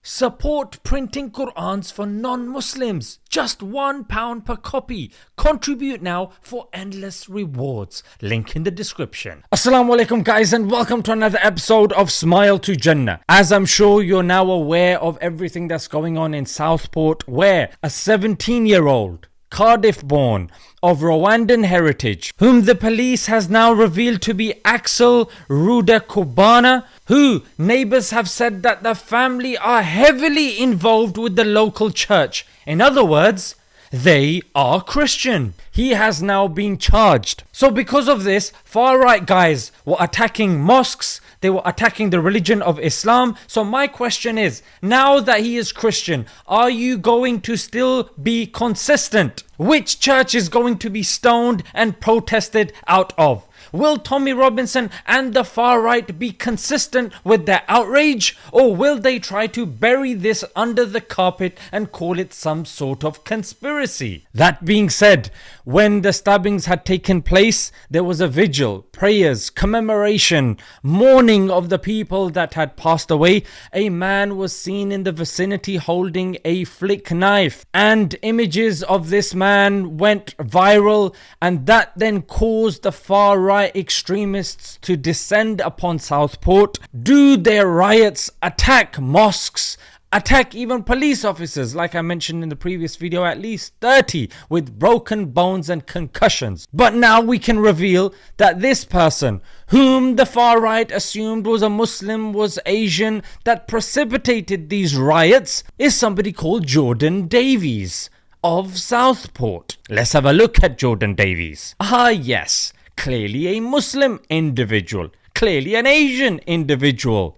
Support printing Qur'ans for non-Muslims. Just £1 per copy. Contribute now for endless rewards. Link in the description. Assalamu alaikum guys, and welcome to another episode of Smile to Jannah. As I'm sure you're now aware of everything that's going on in Southport, where a 17-year-old Cardiff born of Rwandan heritage, whom the police has now revealed to be Axel Rudakubana, who neighbours have said that the family are heavily involved with the local church. In other words, they are Christian. He has now been charged. So because of this, far-right guys were attacking mosques, they were attacking the religion of Islam. So my question is, now that he is Christian, are you going to still be consistent? Which church is going to be stoned and protested out of? Will Tommy Robinson and the far right be consistent with their outrage, or will they try to bury this under the carpet and call it some sort of conspiracy? That being said, when the stabbings had taken place, there was a vigil, prayers, commemoration, mourning of the people that had passed away. A man was seen in the vicinity holding a flick knife, and images of this man went viral, and that then caused the far right extremists to descend upon Southport, do their riots, attack mosques, attack even police officers, like I mentioned in the previous video, at least 30 with broken bones and concussions. But now we can reveal that this person, whom the far right assumed was a Muslim, was Asian, that precipitated these riots, is somebody called Jordan Davies of Southport. Let's have a look at Jordan Davies. Yes, clearly a Muslim individual, clearly an Asian individual.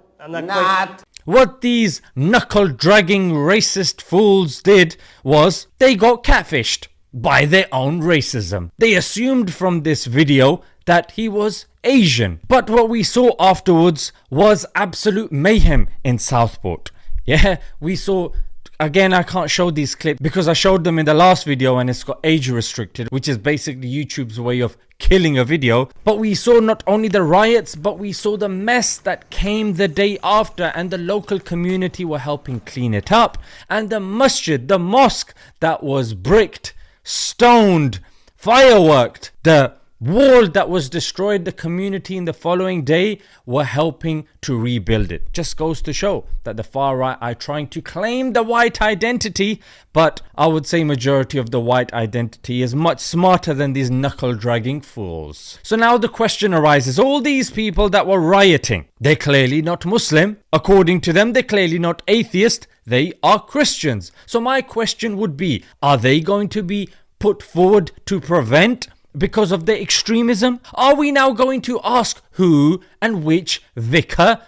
What these knuckle-dragging racist fools did was they got catfished by their own racism. They assumed from this video that he was Asian. But what we saw afterwards was absolute mayhem in Southport. Yeah, we saw... Again, I can't show these clips because I showed them in the last video and it's got age restricted, which is basically YouTube's way of killing a video. But we saw not only the riots, but we saw the mess that came the day after, and the local community were helping clean it up. And the masjid, the mosque that was bricked, stoned, fireworked, the wall that was destroyed, the community in the following day were helping to rebuild it. Just goes to show that the far right are trying to claim the white identity, but I would say majority of the white identity is much smarter than these knuckle dragging fools. So now the question arises, all these people that were rioting, they're clearly not Muslim. According to them, they're clearly not atheist, they are Christians. So my question would be, are they going to be put forward to prevent because of their extremism? Are we now going to ask who and which vicar,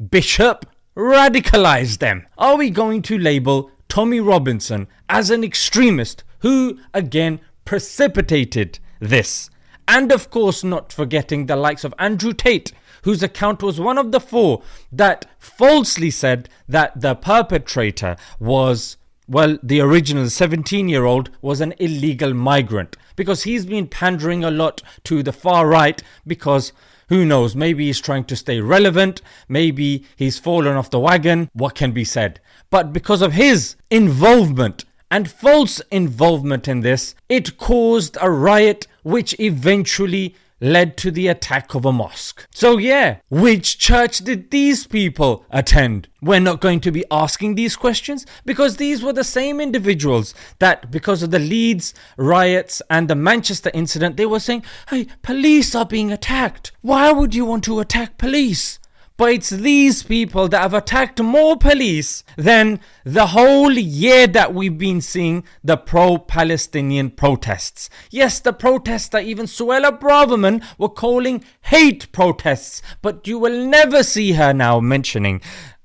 bishop radicalized them? Are we going to label Tommy Robinson as an extremist who again precipitated this? And of course, not forgetting the likes of Andrew Tate, whose account was one of the 4 that falsely said that the perpetrator was, well, the original 17-year-old was an illegal migrant, because he's been pandering a lot to the far right because who knows, maybe he's trying to stay relevant, maybe he's fallen off the wagon, what can be said? But because of his involvement and false involvement in this, it caused a riot which eventually led to the attack of a mosque. So yeah, which church did these people attend? We're not going to be asking these questions because these were the same individuals that, because of the Leeds riots and the Manchester incident, they were saying, hey, police are being attacked. Why would you want to attack police? But it's these people that have attacked more police than the whole year that we've been seeing the pro-Palestinian protests. Yes, the protests that even Suella Braverman were calling hate protests, but you will never see her now mentioning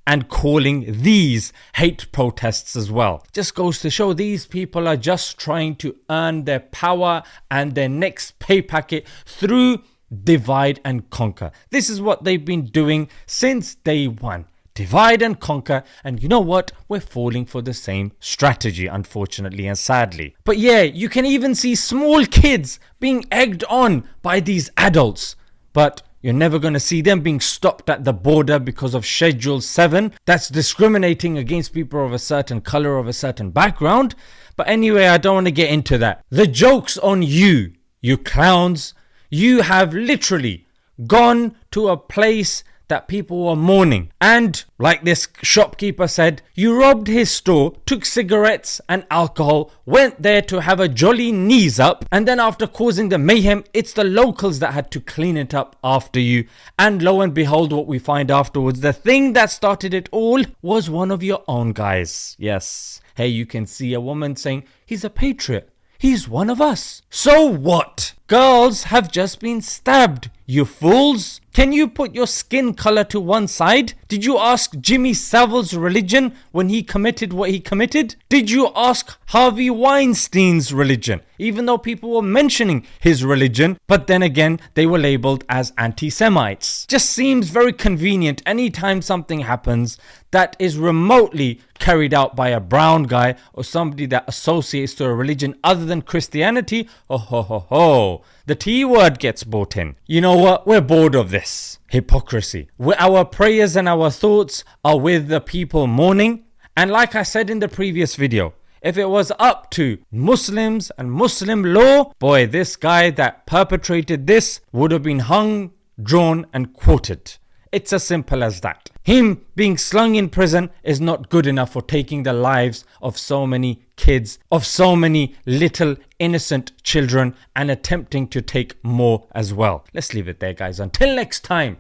and calling these hate protests as well. Just goes to show these people are just trying to earn their power and their next pay packet through divide and conquer. This is what they've been doing since day one. Divide and conquer, and you know what? We're falling for the same strategy, unfortunately and sadly. But yeah, you can even see small kids being egged on by these adults. But You're never going to see them being stopped at the border because of Schedule 7. That's discriminating against people of a certain color, of a certain background. But anyway, I don't want to get into that. The joke's on you, you clowns. You have literally gone to a place that people were mourning, and like this shopkeeper said, you robbed his store, took cigarettes and alcohol, went there to have a jolly knees up, and then after causing the mayhem, it's the locals that had to clean it up after you. And lo and behold, what we find afterwards, the thing that started it all was one of your own guys. Yes, hey, you can see a woman saying, he's a patriot, he's one of us. So what? Girls have just been stabbed, you fools. Can you put your skin color to one side? Did you ask Jimmy Savile's religion when he committed what he committed? Did you ask Harvey Weinstein's religion? Even though people were mentioning his religion, but then again, they were labeled as anti-Semites. Just seems very convenient anytime something happens that is remotely carried out by a brown guy or somebody that associates to a religion other than Christianity. Oh ho ho ho. The T word gets brought in. You know what? We're bored of this hypocrisy. Our prayers and our thoughts are with the people mourning. And like I said in the previous video, if it was up to Muslims and Muslim law, boy, this guy that perpetrated this would have been hung, drawn and quartered. It's as simple as that. Him being slung in prison is not good enough for taking the lives of so many kids, of so many little innocent children, and attempting to take more as well. Let's leave it there, guys. Until next time.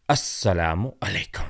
Assalamu alaikum.